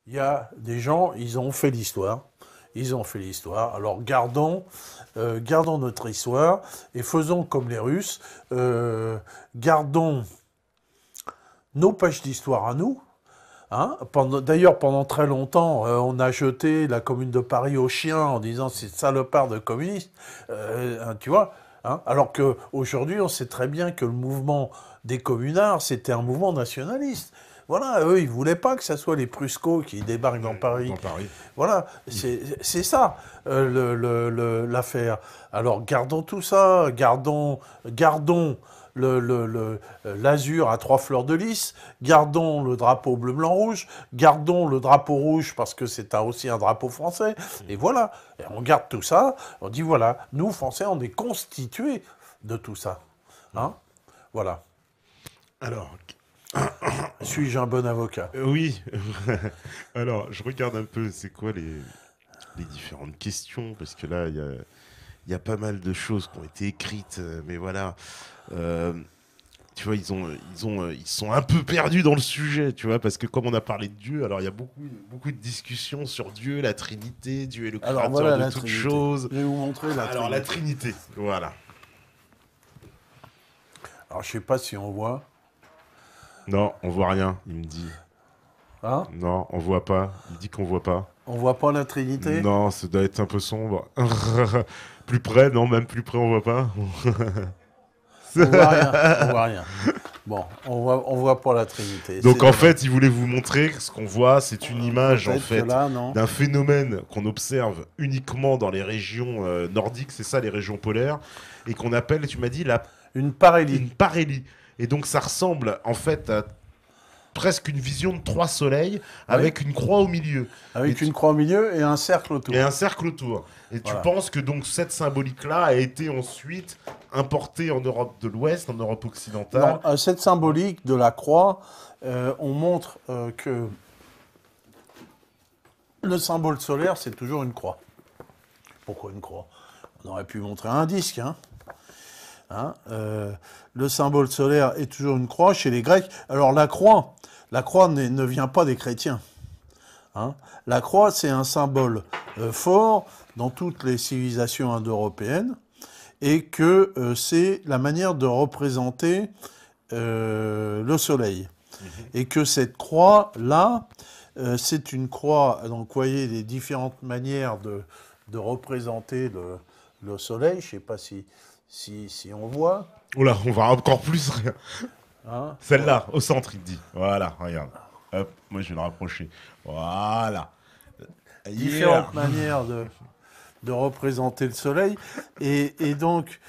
Il y a des gens, ils ont fait l'histoire. Ils ont fait l'histoire. Alors gardons notre histoire et faisons comme les Russes. Gardons nos pages d'histoire à nous. Hein. D'ailleurs, pendant très longtemps, on a jeté la Commune de Paris aux chiens en disant c'est salopard de communistes. Hein, tu vois, hein. Alors qu'aujourd'hui, on sait très bien que le mouvement des communards, c'était un mouvement nationaliste. Voilà, eux, ils voulaient pas que ce soit les Prusco qui débarquent dans Paris. Dans Paris. Voilà, c'est ça l'affaire. Alors gardons tout ça, gardons l'azur à trois fleurs de lys, gardons le drapeau bleu, blanc, rouge, gardons le drapeau rouge parce que c'est aussi un drapeau français. Et voilà, et on garde tout ça, on dit voilà, nous Français, on est constitués de tout ça. Hein, voilà. Alors, Suis-je un bon avocat? oui. Alors, je regarde un peu, c'est quoi les différentes questions, parce que là, il y a pas mal de choses qui ont été écrites, mais voilà. Euh, Tu vois, ils sont un peu perdus dans le sujet, tu vois, parce que comme on a parlé de Dieu, alors il y a beaucoup de discussions sur Dieu, la Trinité, Dieu est le Alors créateur voilà de la toutes Trinité. choses. Je vais vous montrer la Alors Trinité. la Trinité, voilà. Alors je sais pas si on voit. Non, on voit rien, il me dit. Hein? Non, on voit pas. Il dit qu'on voit pas. On voit pas la Trinité? Non, ça doit être un peu sombre. Plus près, non, même plus près, on voit pas. On voit rien. On voit rien. Bon, on voit pas la Trinité. Donc C'est en dommage. fait, il voulait vous montrer que ce qu'on voit, c'est une image en Peut-être que fait là, non. d'un phénomène qu'on observe uniquement dans les régions nordiques, c'est ça les régions polaires, et qu'on appelle, tu m'as dit, Une parélie. une parélie. Et donc ça ressemble en fait à presque une vision de trois soleils avec une croix au milieu. Avec Et une croix au milieu et un cercle autour. et un cercle autour. Et tu Voilà. penses que donc cette symbolique-là a été ensuite importée en Europe de l'Ouest, en Europe occidentale. Non, cette symbolique de la croix, on montre que le symbole solaire, c'est toujours une croix. Pourquoi une croix? On aurait pu montrer un disque. Le symbole solaire est toujours une croix chez les Grecs. Alors la croix ne vient pas des chrétiens. Hein. La croix, c'est un symbole fort dans toutes les civilisations indo-européennes et que c'est la manière de représenter le soleil. Et que cette croix-là, c'est une croix, donc vous voyez les différentes manières de représenter le soleil. Je ne sais pas si on voit. Oula, on va encore plus rien. Hein. Celle-là, au centre, il te dit. Voilà, regarde. Hop, moi je vais le rapprocher. Voilà. Différentes manières de représenter le soleil. Et donc,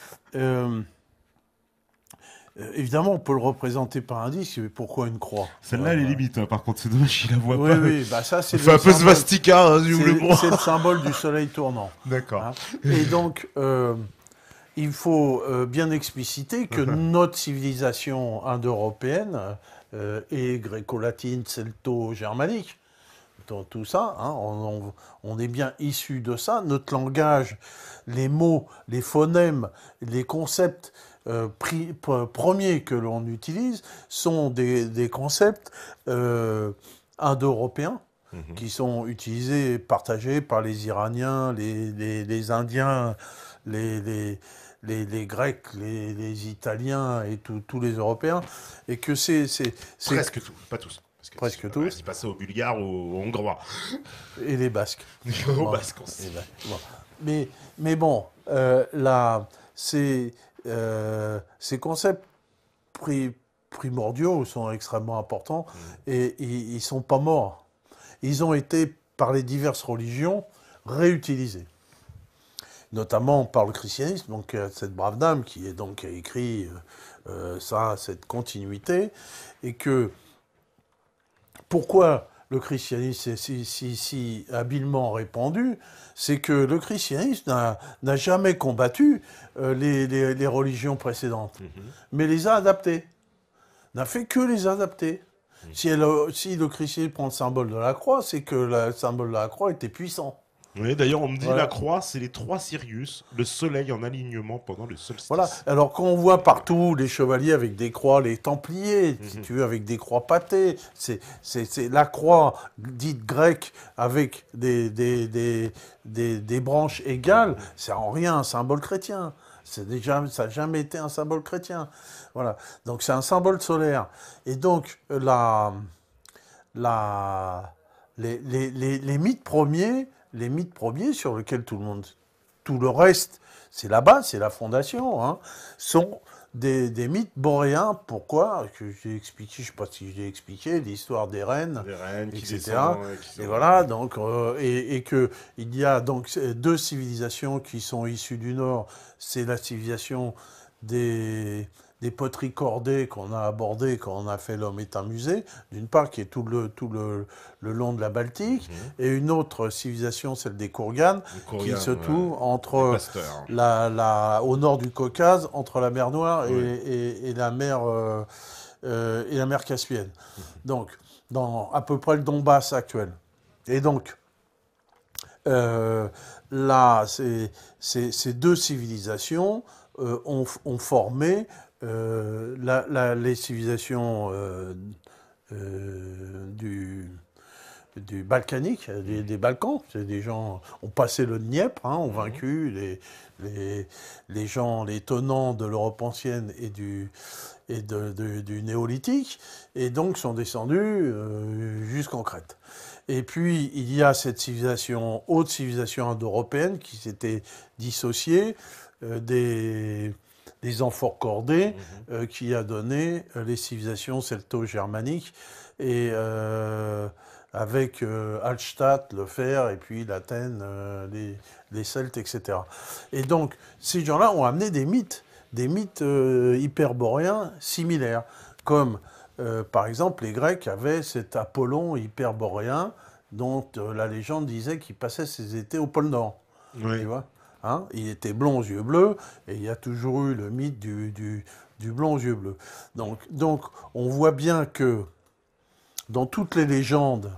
évidemment, on peut le représenter par un disque, mais pourquoi une croix? Celle-là, elle est limite, hein. Par contre, c'est dommage, il la voit Oui, pas. oui, bah ça c'est Fait un peu svastika, hein, si vous voulez moi. c'est le symbole du soleil tournant. D'accord. Hein. Et donc, il faut bien expliciter que notre civilisation indo-européenne est gréco-latine, celto-germanique, tout ça, hein, on est bien issu de ça. Notre langage, les mots, les phonèmes, les concepts premiers que l'on utilise sont des concepts indo-européens qui sont utilisés, partagés par les Iraniens, les Indiens, les Grecs, les Italiens et tous les Européens, et que c'est Presque tout, pas tous. Parce que presque si, tous, si passer aux Bulgares ou aux Hongrois. et les Basques. Aux Bon, Basques aussi. bon. Mais bon, ces concepts primordiaux sont extrêmement importants et ils ne sont pas morts. Ils ont été, par les diverses religions, réutilisés. Notamment par le christianisme, donc cette brave dame qui a écrit cette continuité, et que pourquoi le christianisme est si habilement répandu, c'est que le christianisme n'a jamais combattu les religions précédentes, mais les a adaptées, n'a fait que les adapter. Si le christianisme prend le symbole de la croix, c'est que le symbole de la croix était puissant. Oui, d'ailleurs, on me dit Voilà. la croix, c'est les 3 Sirius, le soleil en alignement pendant le solstice. Voilà. Alors quand on voit partout les chevaliers avec des croix, les templiers, si tu veux, avec des croix pâtées, c'est la croix dite grecque avec des branches égales, c'est en rien un symbole chrétien. Ça n'a jamais été un symbole chrétien. Voilà. Donc c'est un symbole solaire. Et donc la, les mythes premiers sur lesquels tout le reste, c'est la base, c'est la fondation, hein, sont des mythes boréens. Pourquoi? Que j'ai expliqué, je ne sais pas si j'ai expliqué, l'histoire des reines, Des reines qui etc. descendent, Et voilà, donc, et que il y a donc 2 civilisations qui sont issues du Nord. C'est la civilisation des poteries cordées qu'on a abordées quand on a fait L'Homme est un musée, d'une part, qui est tout le long de la Baltique, et une autre civilisation, celle des Kourganes, qui se trouve entre au nord du Caucase, entre la mer Noire et la mer Caspienne. Donc, dans à peu près le Donbass actuel. Et donc, là, ces 2 civilisations ont formé les civilisations du balkanique, des Balkans. C'est des gens ont passé le Dniepr, hein, ont vaincu les gens, les tenants de l'Europe ancienne et du néolithique, et donc sont descendus jusqu'en Crète. Et puis, il y a cette haute civilisation indo-européenne qui s'était dissociée des amphores cordés, qui a donné les civilisations celto-germaniques, et avec Hallstatt, le fer, et puis l'Athènes, les Celtes, etc. Et donc, ces gens-là ont amené des mythes hyperboréens similaires, comme par exemple les Grecs avaient cet Apollon hyperboréen dont la légende disait qu'il passait ses étés au pôle Nord. Oui. Tu vois, hein, il était blond aux yeux bleus, et il y a toujours eu le mythe du blond aux yeux bleus. Donc on voit bien que dans toutes les légendes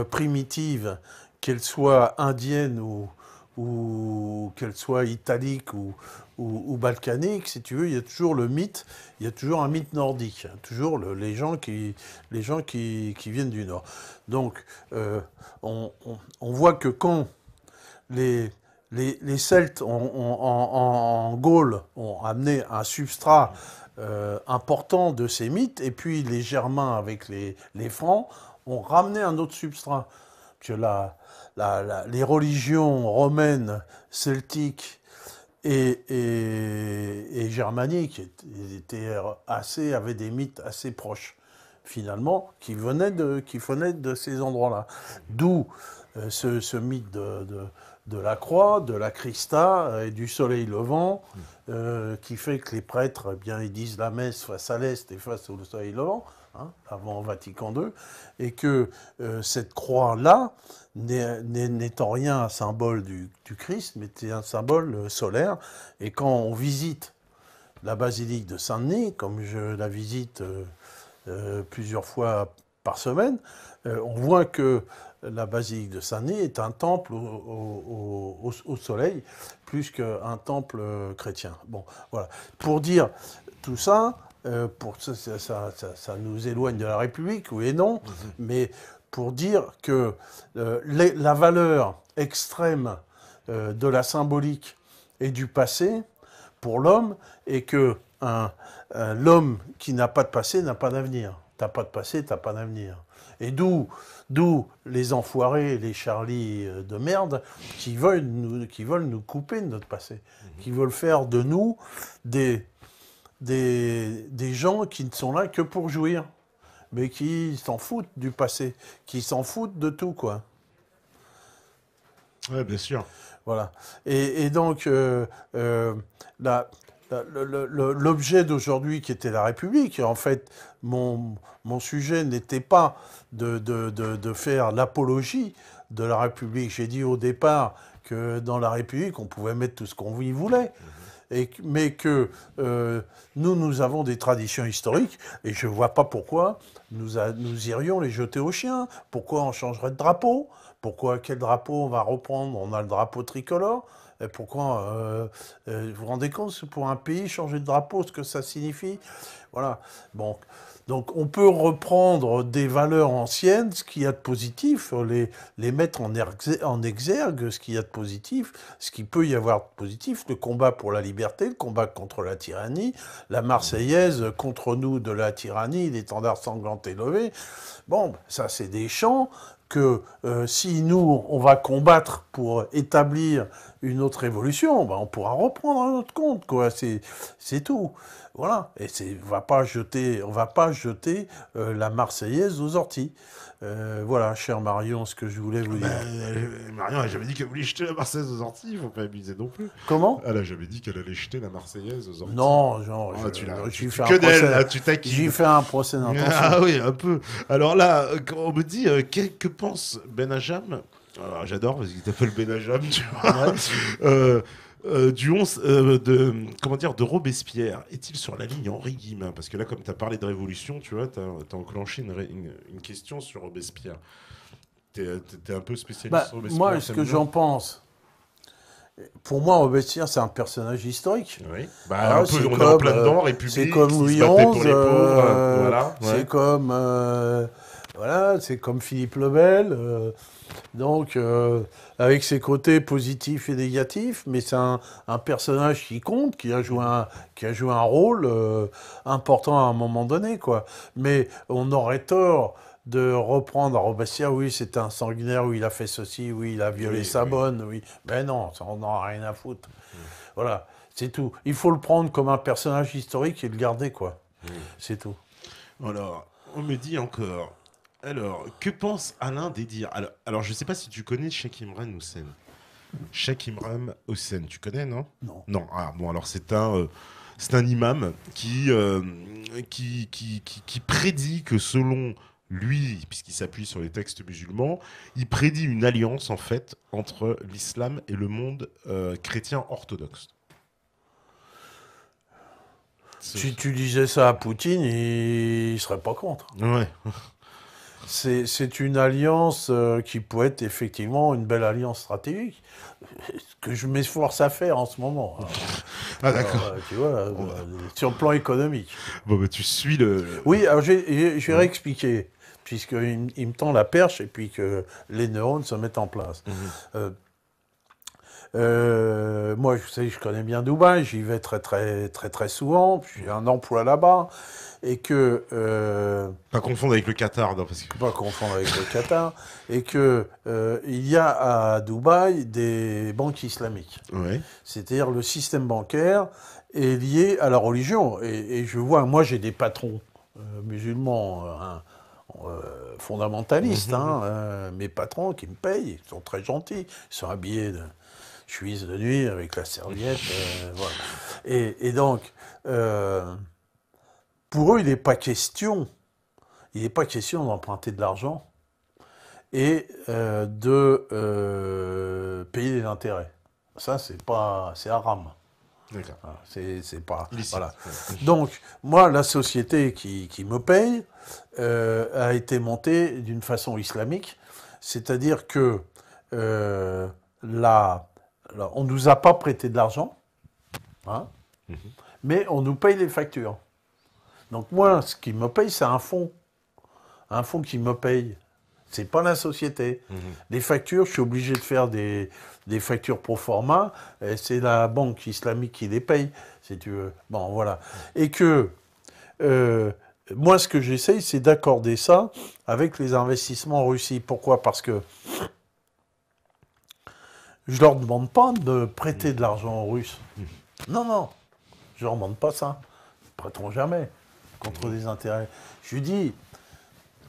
primitives, qu'elles soient indiennes ou qu'elles soient italiques ou balkaniques, si tu veux, il y a toujours un mythe nordique, hein, toujours les gens qui viennent du Nord. Donc, on voit que quand les Celtes en Gaule ont amené un substrat important de ces mythes, et puis les Germains avec les Francs ont ramené un autre substrat. Que les religions romaines, celtiques et germaniques avaient des mythes assez proches, finalement, qui venaient de ces endroits-là. D'où ce mythe de la croix, de la Christa et du soleil levant, qui fait que les prêtres, eh bien, ils disent la messe face à l'est et face au soleil levant, hein, avant Vatican II, et que cette croix-là n'est en rien un symbole du Christ, mais c'est un symbole solaire. Et quand on visite la basilique de Saint-Denis, comme je la visite plusieurs fois par semaine, on voit que la basilique de Saint-Denis est un temple au soleil, plus qu'un temple chrétien. Bon, voilà. Pour dire tout ça, ça nous éloigne de la République, oui et non, mais pour dire que la valeur extrême de la symbolique et du passé pour l'homme est que l'homme qui n'a pas de passé n'a pas d'avenir. T'as pas de passé, t'as pas d'avenir. Et d'où les enfoirés, les Charlie de merde, qui veulent nous couper de notre passé, qui veulent faire de nous des gens qui ne sont là que pour jouir, mais qui s'en foutent du passé, qui s'en foutent de tout, quoi. Ouais, bien sûr. Voilà. Et donc, l'objet d'aujourd'hui qui était la République, en fait, mon sujet n'était pas de faire l'apologie de la République. J'ai dit au départ que dans la République, on pouvait mettre tout ce qu'on y voulait. mais que nous avons des traditions historiques, et je ne vois pas pourquoi nous irions les jeter aux chiens. Pourquoi on changerait de drapeau? Quel drapeau on va reprendre? On a le drapeau tricolore. Et pourquoi vous vous rendez compte, pour un pays, changer de drapeau, ce que ça signifie? Voilà. Bon. Donc on peut reprendre des valeurs anciennes, ce qu'il y a de positif, les mettre en exergue, ce qu'il y a de positif, ce qu'il peut y avoir de positif, le combat pour la liberté, le combat contre la tyrannie, la Marseillaise contre nous de la tyrannie, l'étendard sanglant élevé. Bon, ça c'est des chants que si nous, on va combattre pour établir une autre évolution, ben, on pourra reprendre à notre compte, quoi. C'est tout. Voilà. Et on va pas jeter la Marseillaise aux orties. Voilà, cher Marion, ce que je voulais vous dire. Marion, elle a jamais dit qu'elle voulait jeter la Marseillaise aux orties, il faut pas abuser non plus. Comment? Elle a jamais dit qu'elle allait jeter la Marseillaise aux orties. Non, genre, tu taquines. J'y fais un procès d'intention. Ah oui, un peu. Alors là, quand on me dit, que pense Benajam? Alors, j'adore parce qu'il t'appelle Benajam, tu vois. Du 11 de Robespierre, est-il sur la ligne Henri Guillemin? Parce que là, comme tu as parlé de révolution, tu vois, tu as enclenché une question sur Robespierre. Tu es un peu spécialiste sur Robespierre. Moi, ce que j'en pense, pour moi, Robespierre, c'est un personnage historique. Oui. Bah, un peu, on est en plein dedans, République, c'est comme Louis XI, voilà, ouais. C'est comme Philippe le Bel. Donc, avec ses côtés positifs et négatifs, mais c'est un personnage qui compte, qui a joué un rôle important à un moment donné, quoi. Mais on aurait tort de reprendre à Robespierre, oui, c'est un sanguinaire, oui, il a fait ceci, oui, il a violé sa bonne, oui. Mais non, ça, on n'en a rien à foutre. Voilà, c'est tout. Il faut le prendre comme un personnage historique et le garder, quoi. C'est tout. Alors, on me dit encore... Alors, que pense Alain Dédir? Alors, je ne sais pas si tu connais Cheikh Imran Hussein. Cheikh Imran Hussein, tu connais, non? Non. Non. Ah, bon, alors c'est un imam qui prédit que selon lui, puisqu'il s'appuie sur les textes musulmans, il prédit une alliance, en fait, entre l'islam et le monde chrétien orthodoxe. Si tu disais ça à Poutine, il ne serait pas contre. Ouais. C'est une alliance qui peut être effectivement une belle alliance stratégique, que je m'efforce à faire en ce moment. Ah d'accord. Tu vois, sur le plan économique. Bon, bah, tu suis le... Oui, alors je vais réexpliquer, puisqu'il me tend la perche et puis que les neurones se mettent en place. Moi, je connais bien Dubaï, j'y vais très, très, très, très souvent, j'ai un emploi là-bas. Et que... Pas confondre avec le Qatar, non, parce que... Pas confondre avec le Qatar. Et que il y a à Dubaï des banques islamiques. Ouais. C'est-à-dire le système bancaire est lié à la religion. Et je vois, moi j'ai des patrons musulmans fondamentalistes, mes patrons qui me payent, ils sont très gentils, ils sont habillés de chemise de nuit avec la serviette. Voilà. Et donc... pour eux, il n'est pas question d'emprunter de l'argent et de payer des intérêts. Ça, c'est haram. D'accord. C'est pas... Illicite. Voilà. Donc, moi, la société qui me paye a été montée d'une façon islamique, c'est-à-dire que on ne nous a pas prêté de l'argent, mais on nous paye les factures. Donc moi, ce qui me paye, c'est un fonds qui me paye. C'est pas la société. Les factures, je suis obligé de faire des factures pro forma, et c'est la banque islamique qui les paye, si tu veux. Bon, voilà. Et que moi, ce que j'essaye, c'est d'accorder ça avec les investissements en Russie. Pourquoi? Parce que je leur demande pas de prêter de l'argent aux Russes. Non, je leur demande pas ça. Ils prêteront jamais contre des intérêts. Je lui dis,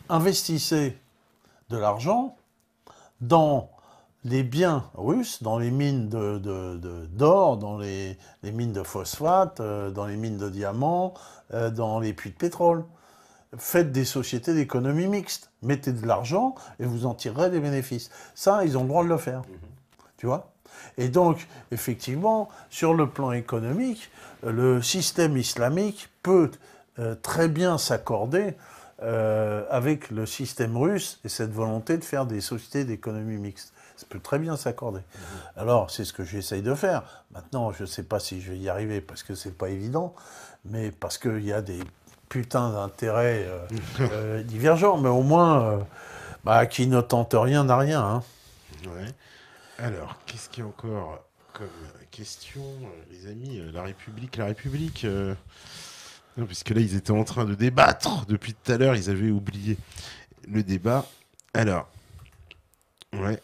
investissez de l'argent dans les biens russes, dans les mines d'or, dans les mines de phosphate, dans les mines de diamants, dans les puits de pétrole. Faites des sociétés d'économie mixte. Mettez de l'argent et vous en tirerez des bénéfices. Ça, ils ont le droit de le faire. Tu vois ? Et donc, effectivement, sur le plan économique, le système islamique peut très bien s'accorder avec le système russe et cette volonté de faire des sociétés d'économie mixte. Ça peut très bien s'accorder. Alors, c'est ce que j'essaye de faire. Maintenant, je ne sais pas si je vais y arriver parce que c'est pas évident, mais parce qu'il y a des putains d'intérêts divergents. Mais au moins, qui ne tente rien n'a rien. Hein. Ouais. Alors, qu'est-ce qu'il y a encore comme question, les amis? La République. Non, puisque là, ils étaient en train de débattre depuis tout à l'heure. Ils avaient oublié le débat. Alors, ouais.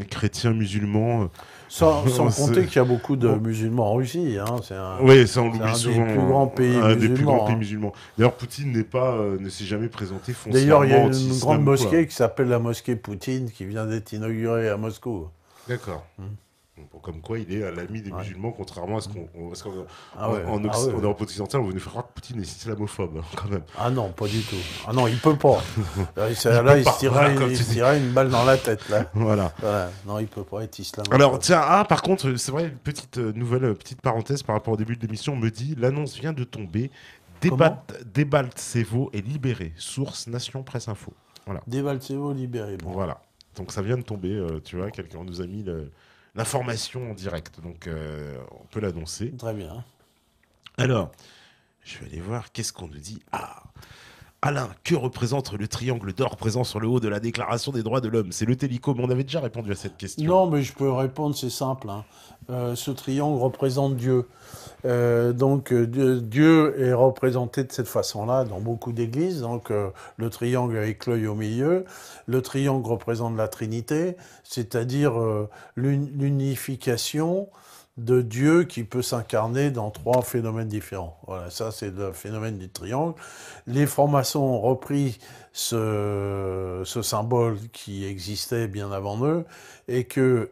Chrétiens, musulmans. Sans compter qu'il y a beaucoup de musulmans en Russie. Hein. Oui, ça on l'oublie souvent. Un des plus grands pays un musulmans. Des plus grands pays musulmans. D'ailleurs, Poutine ne s'est jamais présenté foncièrement. D'ailleurs, il y a une grande mosquée qui s'appelle la mosquée Poutine qui vient d'être inaugurée à Moscou. D'accord. Comme quoi, il est l'ami des musulmans, contrairement à ce qu'on. En Europe occidentale, on veut nous faire croire que Poutine est islamophobe, quand même. Ah non, pas du tout. Ah non, il peut pas. Il se tirerait une balle dans la tête, là. Voilà. Non, il peut pas être islamophobe. Alors, tiens, par contre, c'est vrai, une petite parenthèse par rapport au début de l'émission, on me dit l'annonce vient de tomber. Debaltsevo est libéré. Source Nation Presse Info. Voilà. Debaltsevo libéré. Bon. Voilà. Donc ça vient de tomber, tu vois, quelqu'un nous a mis l'information en direct, donc on peut l'annoncer. Très bien. Alors, je vais aller voir, qu'est-ce qu'on nous dit? Alain, que représente le triangle d'or présent sur le haut de la Déclaration des droits de l'homme? C'est le Télicom, on avait déjà répondu à cette question. Non, mais je peux répondre, c'est simple. Hein. Ce triangle représente Dieu. Donc Dieu est représenté de cette façon-là dans beaucoup d'églises. Donc le triangle avec l'œil au milieu. Le triangle représente la Trinité, c'est-à-dire l'unification de Dieu qui peut s'incarner dans trois phénomènes différents. Voilà, ça c'est le phénomène du triangle. Les francs-maçons ont repris ce symbole qui existait bien avant eux et que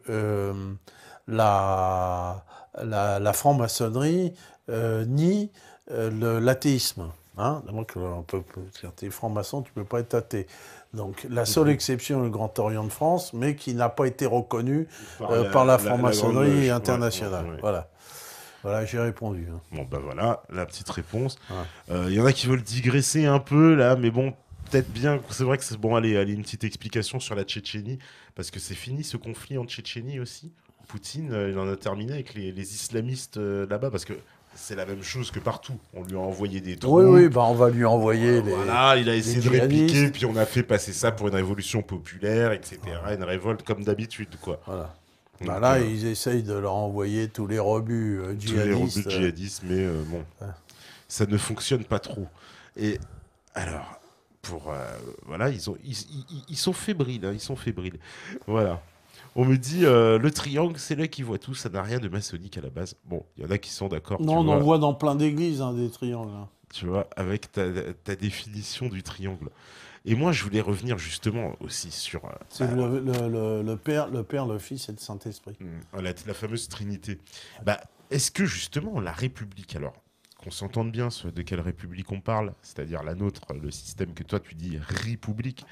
la franc-maçonnerie nie l'athéisme. Hein, donc, quand tu es franc-maçon, tu ne peux pas être athée. Donc, la seule exception est le Grand Orient de France, mais qui n'a pas été reconnu par la franc-maçonnerie internationale. Ouais. Voilà, j'ai répondu. Hein. Bon, ben voilà, la petite réponse. Y en a qui veulent digresser un peu, là, mais bon, peut-être bien. C'est vrai que c'est bon, allez, une petite explication sur la Tchétchénie, parce que c'est fini ce conflit en Tchétchénie aussi. Poutine, il en a terminé avec les islamistes là-bas, parce que c'est la même chose que partout. On lui a envoyé des troupes. Oui, on va lui envoyer Voilà, il a essayé de répliquer, puis on a fait passer ça pour une révolution populaire, etc. Une révolte comme d'habitude, quoi. Voilà. Donc, là, ils essayent de leur envoyer tous les rebuts djihadistes. Mais bon, ça ne fonctionne pas trop. Et alors, voilà, ils sont fébriles, hein, ils sont fébriles. Voilà. On me dit, le triangle, c'est là qu'ils voient tout, ça n'a rien de maçonnique à la base. Bon, il y en a qui sont d'accord. Non, on en voit dans plein d'églises, hein, des triangles. Hein. Tu vois, avec ta définition du triangle. Et moi, je voulais revenir justement aussi sur... c'est le Père, le Fils et le Saint-Esprit. La fameuse Trinité. Est-ce que justement, la République, alors, qu'on s'entende bien de quelle République on parle, c'est-à-dire la nôtre, le système que toi tu dis République,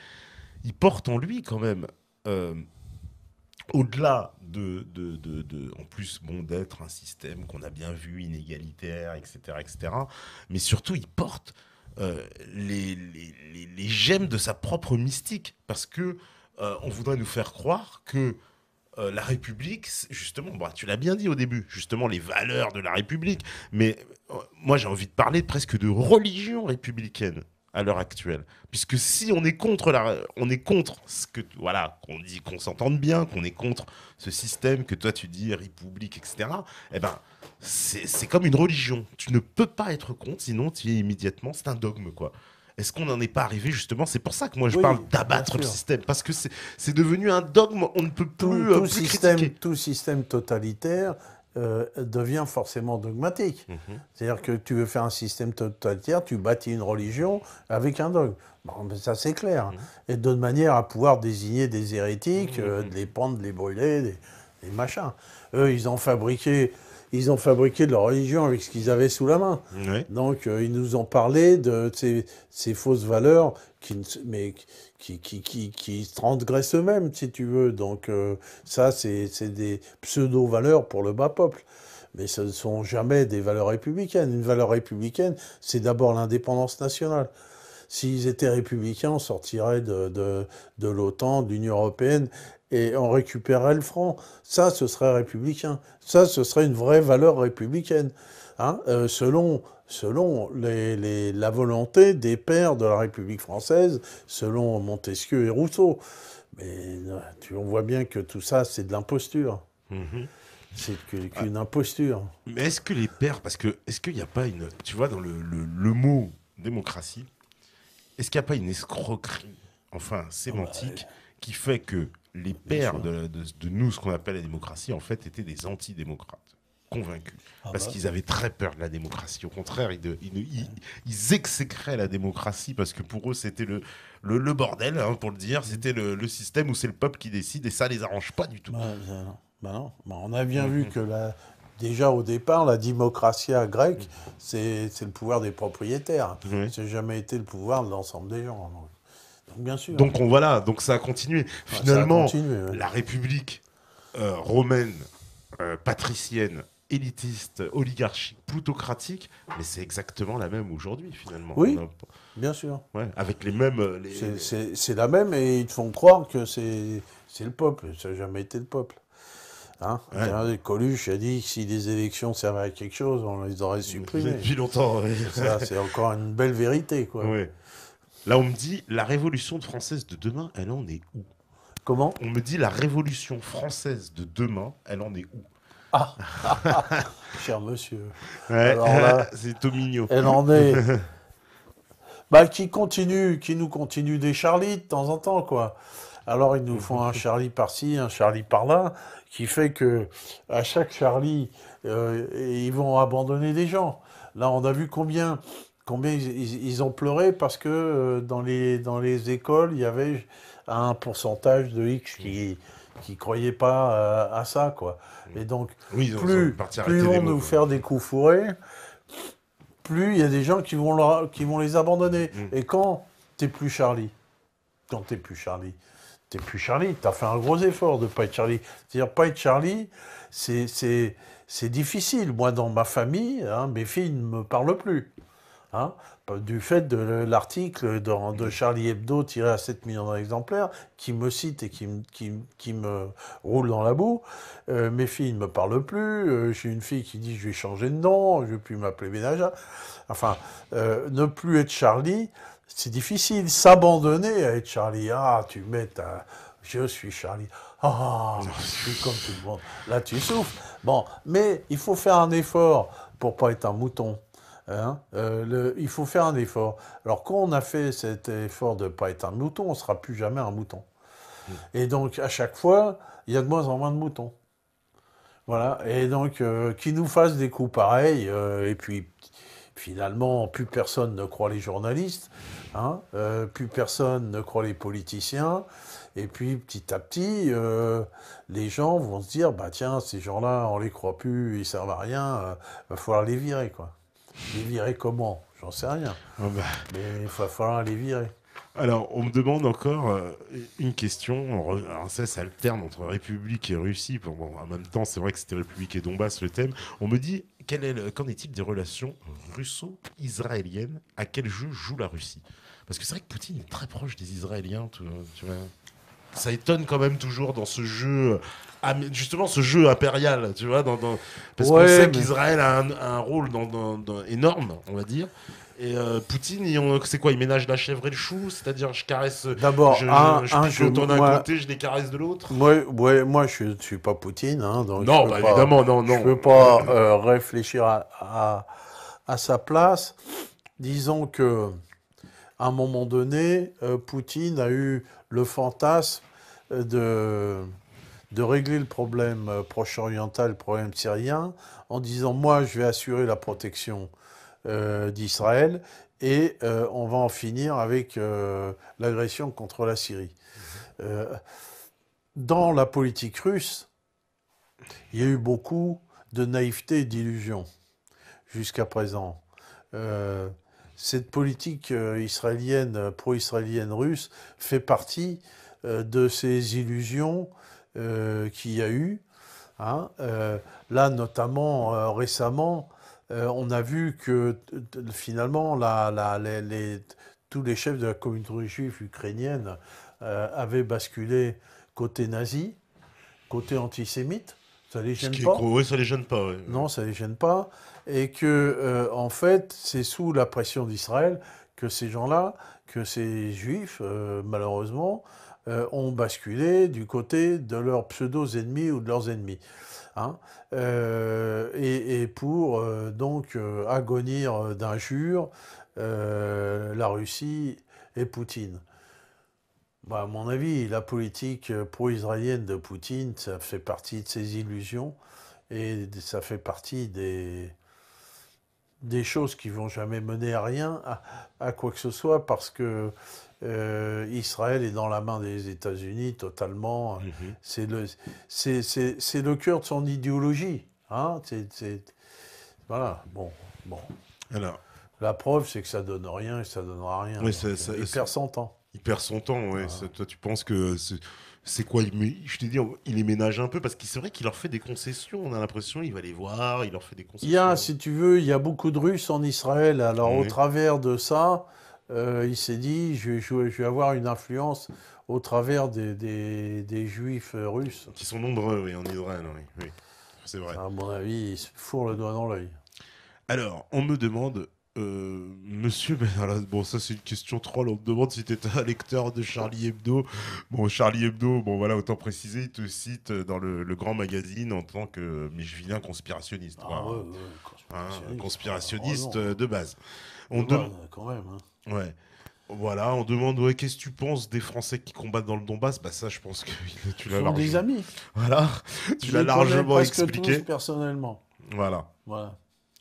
il porte en lui quand même... au-delà en plus, bon, d'être un système qu'on a bien vu, inégalitaire, etc., mais surtout, il porte les gemmes de sa propre mystique, parce que on voudrait nous faire croire que la République, justement, tu l'as bien dit au début, justement, les valeurs de la République, mais moi, j'ai envie de parler presque de religion républicaine à l'heure actuelle, puisque si on est contre ce que qu'on dit, qu'on s'entende bien, qu'on est contre ce système que toi tu dis république, etc. Eh ben c'est comme une religion. Tu ne peux pas être contre, sinon tu es immédiatement, c'est un dogme, quoi. Est-ce qu'on n'en est pas arrivé justement? C'est pour ça que moi je parle d'abattre le système, parce que c'est devenu un dogme. On ne peut plus critiquer. Tout système totalitaire devient forcément dogmatique. C'est-à-dire que tu veux faire un système totalitaire, tu bâtis une religion avec un dogme. Bon, ça, c'est clair. Et de manière à pouvoir désigner des hérétiques, de les pendre, de les brûler, des machins. Eux, ils ont fabriqué ils ont fabriqué de leur religion avec ce qu'ils avaient sous la main. Ouais. Donc, ils nous ont parlé de ces fausses valeurs qui transgressent eux-mêmes, si tu veux. Donc, ça, c'est des pseudo-valeurs pour le bas peuple. Mais ce ne sont jamais des valeurs républicaines. Une valeur républicaine, c'est d'abord l'indépendance nationale. S'ils étaient républicains, on sortirait de l'OTAN, de l'Union européenne, et on récupérerait le franc. Ça, ce serait républicain. Ça, ce serait une vraie valeur républicaine. Hein, selon la volonté des pères de la République française, selon Montesquieu et Rousseau. Mais on voit bien que tout ça, c'est de l'imposture. Mhm. C'est qu'une imposture. Mais est-ce que les pères, parce que est-ce qu'il n'y a pas une, tu vois, dans le mot démocratie, est-ce qu'il n'y a pas une escroquerie, enfin sémantique, qui fait que les pères de nous, ce qu'on appelle la démocratie, en fait, étaient des antidémocrates, convaincus, parce qu'ils avaient très peur de la démocratie. Au contraire, ils exécraient la démocratie parce que pour eux, c'était le bordel, hein, pour le dire. C'était le système où c'est le peuple qui décide et ça les arrange pas du tout. Non. On a bien vu que déjà au départ, la démocratie grecque, c'est le pouvoir des propriétaires. Oui. Ça n'a jamais été le pouvoir de l'ensemble des gens. Donc, bien sûr. Donc donc ça a continué. Finalement, ça a continué, ouais. la République romaine, patricienne, élitiste, oligarchique, plutocratique, mais c'est exactement la même aujourd'hui finalement. Oui, bien sûr. Ouais, avec les mêmes. C'est la même et ils te font croire que c'est le peuple. Ça n'a jamais été le peuple. Hein, ouais. Coluche a dit que si les élections servaient à quelque chose, on les aurait supprimées. Depuis longtemps. Ouais. Ça, c'est encore une belle vérité, quoi. Ouais. Là, on me dit, la révolution française de demain, elle en est où? Comment? On me dit, la révolution française de demain, elle en est où? Ah, cher monsieur. Ouais, Alors là, c'est Tomigno. elle en est... qui nous continue des Charlie de temps en temps, quoi. Alors, ils nous font un Charlie par-ci, un Charlie par-là, qui fait que à chaque Charlie, ils vont abandonner des gens. Là, on a vu combien ils ont pleuré parce que dans les écoles, il y avait un pourcentage de X qui croyait pas à ça, quoi. Et donc, Oui, plus ils vont nous faire des coups fourrés, plus il y a des gens qui vont les abandonner. Et quand t'es plus Charlie, t'es plus Charlie, t'as fait un gros effort de ne pas être Charlie. C'est-à-dire, pas être Charlie, c'est difficile. Moi, dans ma famille, hein, mes filles ne me parlent plus. Hein, du fait de l'article de Charlie Hebdo tiré à 7 millions d'exemplaires, qui me cite et qui me roule dans la boue. Mes filles ne me parlent plus. J'ai une fille qui dit je vais changer de nom, je ne vais plus m'appeler Ménageur. Enfin, ne plus être Charlie, c'est difficile. S'abandonner à être Charlie. Ah, je suis Charlie. Ah, je suis comme tout le monde. Là, tu souffres. Bon, mais il faut faire un effort pour pas être un mouton. Hein, il faut faire un effort. Alors, quand on a fait cet effort de ne pas être un mouton, on ne sera plus jamais un mouton. Et donc, à chaque fois, il y a de moins en moins de moutons. Voilà. Et donc, qu'ils nous fassent des coups pareils, et puis, finalement, plus personne ne croit les journalistes, hein, plus personne ne croit les politiciens. Et puis, petit à petit, les gens vont se dire, bah tiens, ces gens-là, on les croit plus, ils servent à rien, va falloir les virer, quoi. Les virer comment? J'en sais rien. Mais il va falloir les virer. Alors, on me demande encore une question. Alors ça alterne entre République et Russie. Bon, en même temps, c'est vrai que c'était République et Donbass le thème. On me dit, qu'en est-il des relations russo-israéliennes? À quel jeu joue la Russie? Parce que c'est vrai que Poutine est très proche des Israéliens. Tu vois. Ça étonne quand même toujours dans ce jeu, justement ce jeu impérial, tu vois, parce qu'on sait qu'Israël a un rôle énorme, on va dire. Et Poutine, c'est quoi? Il ménage la chèvre et le chou, c'est-à-dire je caresse. D'abord, je picote d'un côté, je les caresse de l'autre. Moi, je ne suis pas Poutine, hein, donc non, évidemment, non. Je ne peux pas réfléchir à sa place. Disons que à un moment donné, Poutine a eu le fantasme de régler le problème proche-oriental, le problème syrien, en disant moi je vais assurer la protection d'Israël et on va en finir avec l'agression contre la Syrie. Dans la politique russe, il y a eu beaucoup de naïveté et d'illusion jusqu'à présent. Cette politique israélienne, pro-israélienne russe, fait partie de ces illusions qu'il y a eu. Hein. Là, notamment, récemment, on a vu que finalement, tous les chefs de la communauté juive ukrainienne avaient basculé côté nazi, côté antisémite. Ça les Ce gêne qui est pas? gros, ouais, ça les gêne pas. Ouais. Non, ça les gêne pas. Et que, en fait, c'est sous la pression d'Israël que ces gens-là, que ces juifs, malheureusement, ont basculé du côté de leurs pseudo-ennemis ou de leurs ennemis. Hein. Et pour donc agonir d'injures la Russie et Poutine. Bah, à mon avis, la politique pro-israélienne de Poutine, ça fait partie de ses illusions et ça fait partie des choses qui vont jamais mener à rien, à quoi que ce soit, parce que Israël est dans la main des États-Unis totalement. C'est le cœur de son idéologie. Hein. Voilà. Bon. Alors, La preuve, c'est que ça donne rien et ça donnera rien. ouais, Il perd son temps. il perd son temps, ouais. Voilà. Toi, tu penses que c'est quoi je te dis, il les ménage un peu parce que c'est vrai qu'il leur fait des concessions. On a l'impression il va les voir, il leur fait des concessions. Si tu veux, il y a beaucoup de Russes en Israël. Alors, au Oui. travers de ça, il s'est dit, je vais avoir une influence au travers des Juifs russes. Qui sont nombreux, oui, en Israël, oui. Oui. C'est vrai. À mon avis, il se fourre le doigt dans l'œil. Alors, on me demande, monsieur, ben, alors, bon, ça c'est une question troll, on me demande si tu étais un lecteur de Charlie Hebdo. Bon, Charlie Hebdo, bon voilà, autant préciser, il te cite dans le grand magazine en tant que vilain conspirationniste. Ah Voilà. ouais, Hein, conspirationniste. conspirationniste Oh non. de base. De On dem- base, quand même. Hein. Ouais. Voilà, on demande, ouais, qu'est-ce que tu penses des Français qui combattent dans le Donbass? Bah ça, je pense que tu Ce l'as sont des largement... amis. Voilà, tu Je l'as les connais largement presque expliqué. tous personnellement. Voilà. Voilà.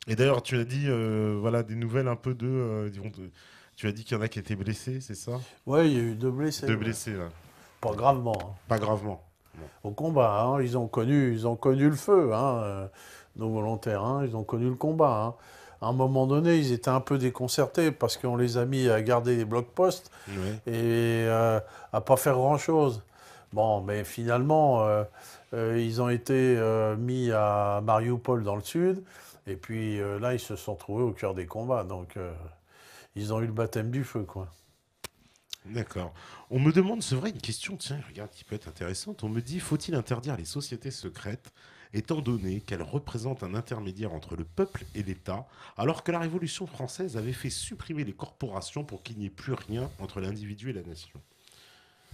Et d'ailleurs, tu as dit, voilà, des nouvelles un peu tu as dit qu'il y en a qui étaient blessés, c'est ça? Ouais, il y a eu 2 blessés. Deux Ouais. blessés, là. Pas gravement. Hein. Pas gravement. Au combat, hein. Ils ont connu le feu, hein, nos volontaires. Hein. Ils ont connu le combat. Hein. À un moment donné, ils étaient un peu déconcertés parce qu'on les a mis à garder les blocs-postes Ouais. et à pas faire grand-chose. Bon, mais finalement, ils ont été mis à Mariupol dans le sud. Et puis là, ils se sont trouvés au cœur des combats. Donc, ils ont eu le baptême du feu, quoi. D'accord. On me demande, c'est vrai, une question, tiens, regarde, qui peut être intéressante. On me dit, faut-il interdire les sociétés secrètes, étant donné qu'elles représentent un intermédiaire entre le peuple et l'État, alors que la Révolution française avait fait supprimer les corporations pour qu'il n'y ait plus rien entre l'individu et la nation?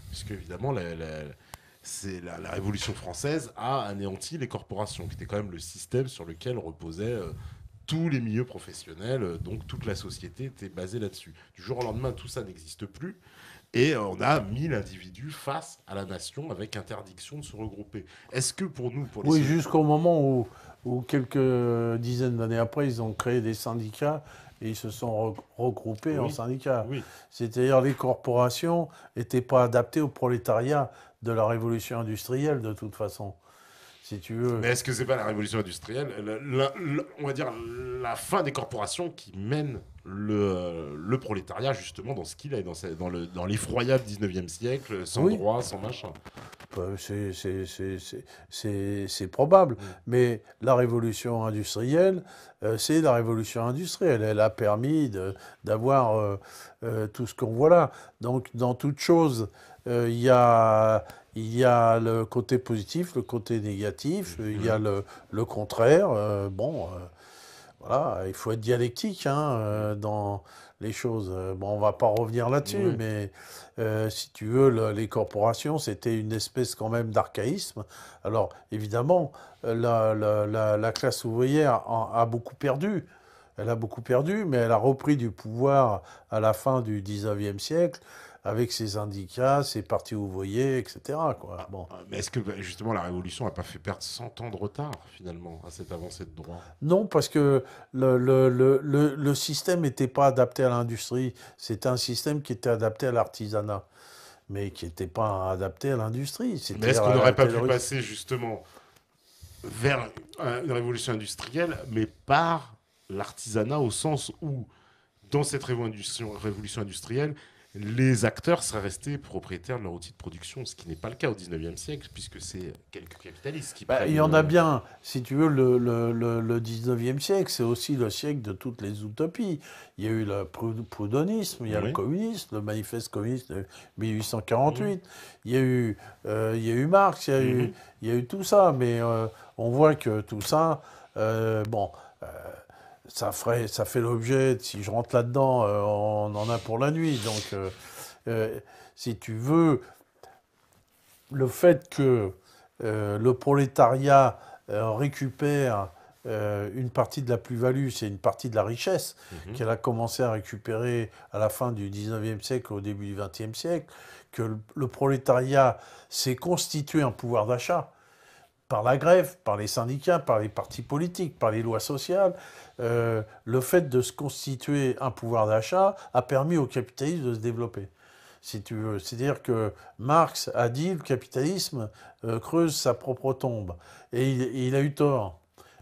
Parce qu'évidemment, la Révolution française a anéanti les corporations, qui était quand même le système sur lequel reposaient tous les milieux professionnels, donc toute la société était basée là-dessus. Du jour au lendemain, tout ça n'existe plus. Et on a mis l'individu face à la nation avec interdiction de se regrouper. Est-ce que pour nous, pour les Oui, jusqu'au moment où quelques dizaines d'années après, ils ont créé des syndicats et ils se sont regroupés en Oui, syndicats. oui. C'est-à-dire les corporations n'étaient pas adaptées au prolétariat de la révolution industrielle, de toute façon. Si tu veux. Mais est-ce que c'est pas la révolution industrielle, on va dire la fin des corporations qui mène le prolétariat justement dans ce qu'il est, dans l'effroyable 19e siècle, sans Oui. droit, sans machin. C'est probable. Mm. Mais la révolution industrielle, c'est la révolution industrielle. Elle a permis d'avoir tout ce qu'on voit là. Donc, dans toute chose, il y a le côté positif, le côté négatif, il y a le contraire. Voilà, il faut être dialectique dans les choses. Bon, on va pas revenir là-dessus, Ouais. mais si tu veux, les corporations, c'était une espèce quand même d'archaïsme. Alors, évidemment, la classe ouvrière a beaucoup perdu. Elle a beaucoup perdu, mais elle a repris du pouvoir à la fin du 19e siècle avec ses syndicats, ses partis ouvriers, etc. Quoi. Bon. Mais est-ce que justement la révolution n'a pas fait perdre 100 ans de retard finalement à cette avancée de droit? Non, parce que le système n'était pas adapté à l'industrie. C'était un système qui était adapté à l'artisanat, mais qui n'était pas adapté à l'industrie. Mais est-ce qu'on n'aurait pas pu passer justement vers une révolution industrielle, mais par l'artisanat au sens où, dans cette révolution industrielle, les acteurs seraient restés propriétaires de leur outil de production, ce qui n'est pas le cas au 19e siècle, puisque c'est quelques capitalistes qui Bah, il prennent... y en a bien, si tu veux, le 19e siècle, c'est aussi le siècle de toutes les utopies. Il y a eu le proudhonisme, il y a le Oui. communisme, le manifeste communiste de 1848, il y a eu Marx, Mhm. il y a eu tout ça, mais on voit que tout ça, bon, euh, ça fait l'objet, si je rentre là-dedans, on en a pour la nuit. Donc, si tu veux, le fait que le prolétariat récupère une partie de la plus-value, c'est une partie de la richesse Mhm. qu'elle a commencé à récupérer à la fin du 19e siècle, au début du 20e siècle, que le prolétariat s'est constitué un pouvoir d'achat par la grève, par les syndicats, par les partis politiques, par les lois sociales. Le fait de se constituer un pouvoir d'achat a permis au capitalisme de se développer, si tu veux. C'est-à-dire que Marx a dit le capitalisme creuse sa propre tombe. Et il a eu tort.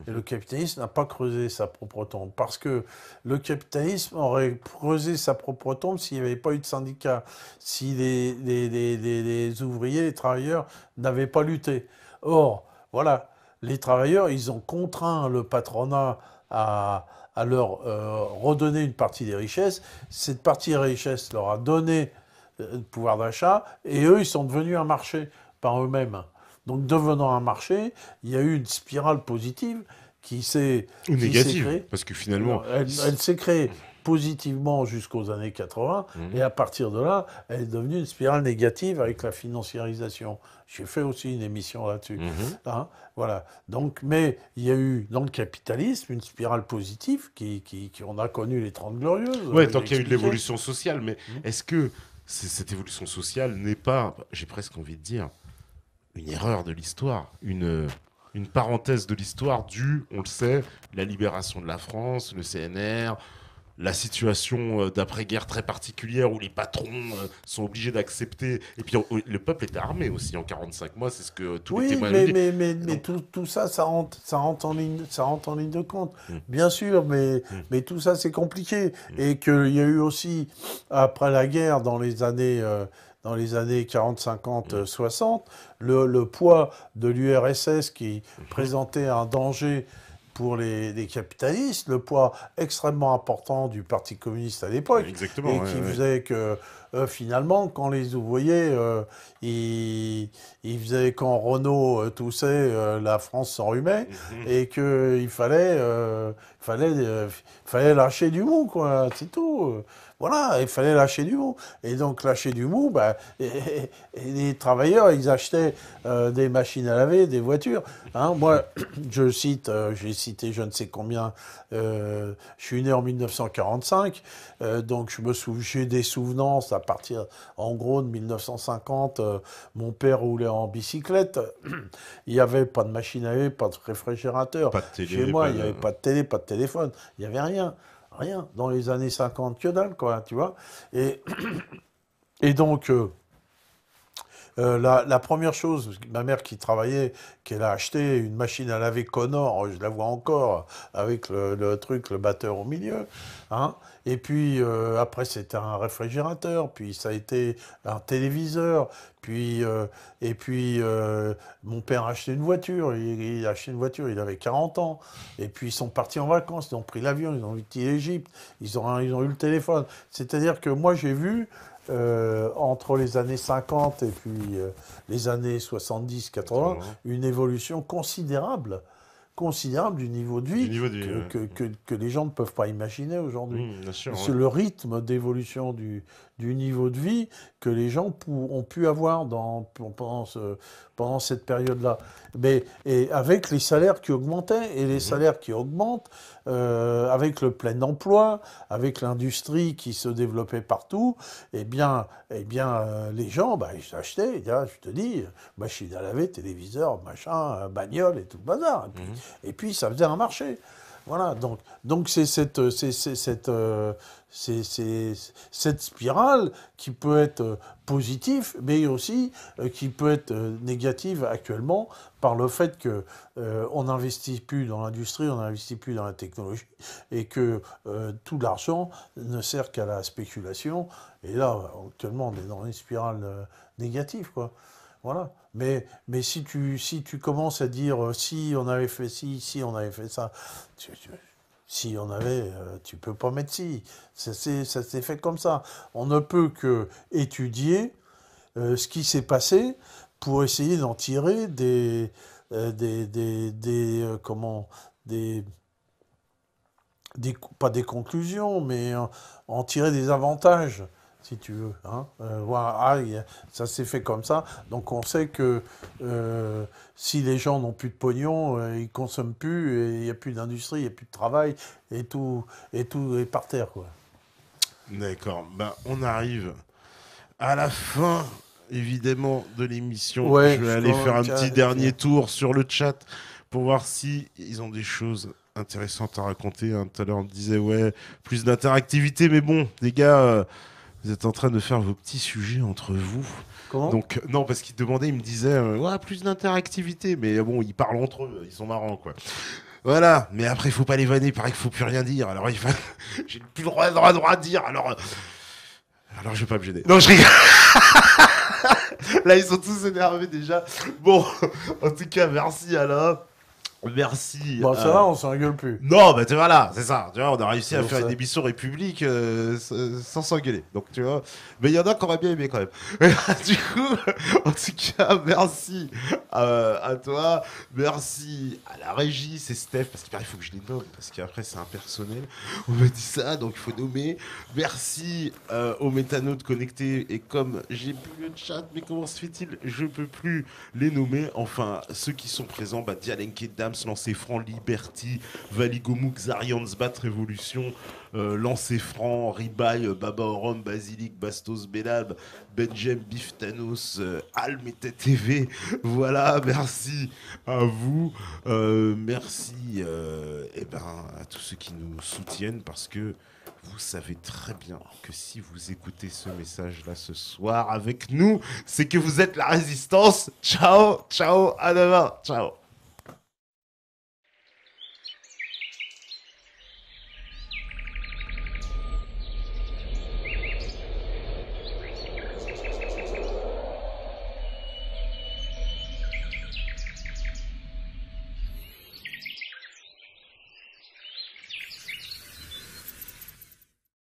Et le capitalisme n'a pas creusé sa propre tombe. Parce que le capitalisme aurait creusé sa propre tombe s'il n'y avait pas eu de syndicats, si les ouvriers, les travailleurs n'avaient pas lutté. Or, voilà, les travailleurs, ils ont contraint le patronat à leur redonner une partie des richesses. Cette partie des richesses leur a donné le pouvoir d'achat, et eux, ils sont devenus un marché par eux-mêmes. Donc, devenant un marché, il y a eu une spirale positive Ou qui s'est négative, créée. parce que finalement... Elle s'est créée positivement jusqu'aux années 80, et Mhm. à partir de là, elle est devenue une spirale négative avec la financiarisation. J'ai fait aussi une émission là-dessus. Mhm. Hein, voilà. Donc, mais il y a eu dans le capitalisme une spirale positive on a connu les 30 Glorieuses, Ouais, j'ai tant qu'il y a eu de expliqué. l'évolution sociale, mais est-ce que cette évolution sociale n'est pas, j'ai presque envie de dire, une erreur de l'histoire, une parenthèse de l'histoire due, on le sait, la libération de la France, le CNR, la situation d'après-guerre très particulière où les patrons sont obligés d'accepter. Et puis le peuple était armé aussi en 45 mois, c'est ce que tous les Oui, témoins le disent. mais Donc, tout ça, ça rentre ça rentre en ligne de compte. hum, Bien sûr, hum, mais tout ça, c'est compliqué. hum, Et qu'il y a eu aussi, après la guerre, dans les années 40, 50, hum, 60, le poids de l'URSS qui hum, présentait un danger pour les capitalistes, le poids extrêmement important du Parti communiste à l'époque, exactement, et ouais, qui ouais. faisait que finalement, quand les ouvriers, ils faisaient quand Renault toussait, la France s'enrhumait, Mhm, et qu'il fallait lâcher du mou, quoi, c'est tout. Voilà, il fallait lâcher du mou. Et donc, lâcher du mou, bah, et les travailleurs, ils achetaient des machines à laver, des voitures. Hein, moi, j'ai cité je ne sais combien, je suis né en 1945, donc j'ai des souvenances à partir, en gros, de 1950. Mon père roulait en bicyclette, il n'y avait pas de machine à laver, pas de réfrigérateur. pas de Chez télé, moi, pas il n'y de... avait pas de télé, pas de téléphone, il n'y avait rien. Rien. Dans les années 50, que dalle, quoi, tu vois. Et, et donc, la première chose, ma mère qui travaillait, qu'elle a acheté une machine à laver Connor, je la vois encore, avec le truc, le batteur au milieu. Hein. Et puis après, c'était un réfrigérateur, puis ça a été un téléviseur, puis, et puis mon père a acheté une voiture, il a acheté une voiture, il avait 40 ans. Et puis ils sont partis en vacances, ils ont pris l'avion, ils ont visité l'Égypte, ils ont eu le téléphone. C'est-à-dire que moi, j'ai vu entre les années 50 et puis les années 70-80, 80, une évolution considérable du niveau de du vie niveau du... que les gens ne peuvent pas imaginer aujourd'hui. Bien sûr, ouais. C'est le rythme d'évolution du niveau de vie que les gens ont pu avoir pendant cette période-là. Et avec les salaires qui augmentaient, et les Mhm. salaires qui augmentent, avec le plein emploi, avec l'industrie qui se développait partout, les gens, bah, ils achetaient, je te dis, machine à laver, téléviseur, machin, bagnole et tout le bazar. Mhm. Et puis ça faisait un marché. Voilà, donc c'est cette spirale qui peut être positive, mais aussi qui peut être négative actuellement par le fait que on n'investit plus dans l'industrie, on n'investit plus dans la technologie, et que tout l'argent ne sert qu'à la spéculation. Et là, actuellement, on est dans une spirale négative, quoi. Voilà. Mais si tu commences à dire si on avait fait ci, si on avait fait ça, si on avait, tu peux pas mettre si. Ça s'est fait comme ça. On ne peut que étudier ce qui s'est passé pour essayer d'en tirer comment, des, pas des conclusions, mais en tirer des avantages, si tu veux. Hein. Voilà, ça s'est fait comme ça. Donc on sait que si les gens n'ont plus de pognon, ils consomment plus, et il n'y a plus d'industrie, il n'y a plus de travail, et tout est par terre, quoi. D'accord. Ben, on arrive à la fin, évidemment, de l'émission. Ouais, Je vais aller faire un petit dernier tour sur le chat pour voir si ils ont des choses intéressantes à raconter. Hein. Tout à l'heure, on disait, ouais, plus d'interactivité. Mais bon, les gars, vous êtes en train de faire vos petits sujets entre vous. Comment ? Donc, non, parce qu'ils demandaient, ils me disaient, ouais, plus d'interactivité. Mais bon, ils parlent entre eux, ils sont marrants, quoi. Voilà, mais après, il faut pas les vanner, il paraît qu'il faut plus rien dire. Alors, j'ai plus le droit de dire. Alors, je vais pas me gêner. Non, je rigole. Là, ils sont tous énervés déjà. Bon, en tout cas, merci Alain. Merci. Bon, ça va, on s'engueule plus. Non, bah tu vois là, c'est ça. Tu vois, on a réussi à Donc, faire ça... une émission république sans s'engueuler. Donc tu vois, mais il y en a qui auraient bien aimé quand même. Du coup, en tout cas, merci à toi, merci à la régie, c'est Steph, parce qu'il faut que je les nomme, parce qu'après c'est impersonnel. On m'a dit ça, donc il faut nommer. Merci aux métanautes connectés, et comme j'ai plus le chat, mais comment se fait-il? Je peux plus les nommer. Enfin, ceux qui sont présents, bah Dialenke Dams, Lancer Franc, Liberty, Valigomouk, Zarian, Zbat, Révolution, Lancer Franc, Ribaille, Baba Orom, Basilic, Bastos, Belab, Benjem, Bif Thanos, Alm et TV. Voilà, merci à vous. Merci à tous ceux qui nous soutiennent, parce que vous savez très bien que si vous écoutez ce message-là ce soir avec nous, c'est que vous êtes la résistance. Ciao, ciao, à demain, ciao.